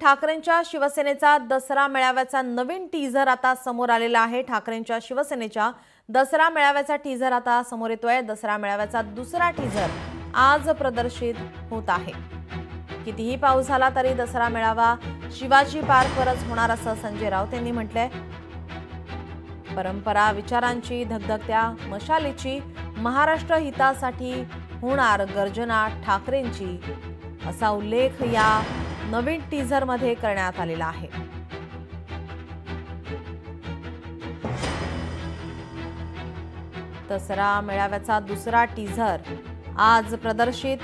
ठाकरेंच्या शिवसेनेचा दसरा मेळाव्याचा नवीन टीझर आता समोर आलेला आहे। ठाकरेंच्या शिवसेनेच्या दसरा मेळाव्याचा टीझर आता समोर येतोय। दसरा मेळाव्याचा दुसरा टीझर आज प्रदर्शित होत आहे। कितीही पाऊस झाला तरी दसरा मेळावा शिवाजी पार्कवरच होणार असं संजय राऊत यांनी म्हटलंय। परंपरा विचारांची धगधगत्या मशालीची महाराष्ट्र हितासाठी होणार गर्जना ठाकरेंची असा उल्लेख या नवीन टीझर मध्ये करण्यात आलेला आहे। दसरा मेळाव्याचा दुसरा टीझर आज प्रदर्शित।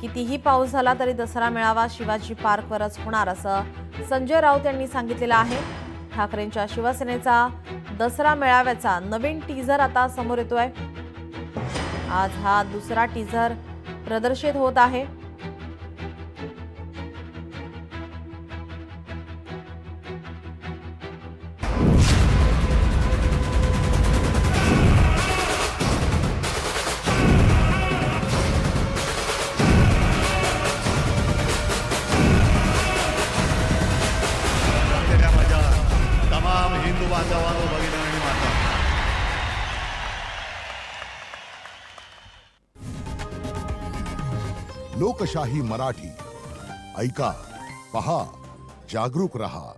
कितीही पाऊस झाला तरी दसरा मेळावा शिवाजी पार्कवरच होणार असं संजय राऊत यांनी सांगितलेलं आहे। ठाकरेंच्या शिवसेनेचा दसरा मेळाव्याचा नवीन टीझर आता समोर येतोय। आज हा दुसरा टीझर प्रदर्शित होत आहे। तमाम हिंदू बांधवांनो भगिनी आणि माता, लोकशाही मराठी ऐका, पहा, जागरूक रहा।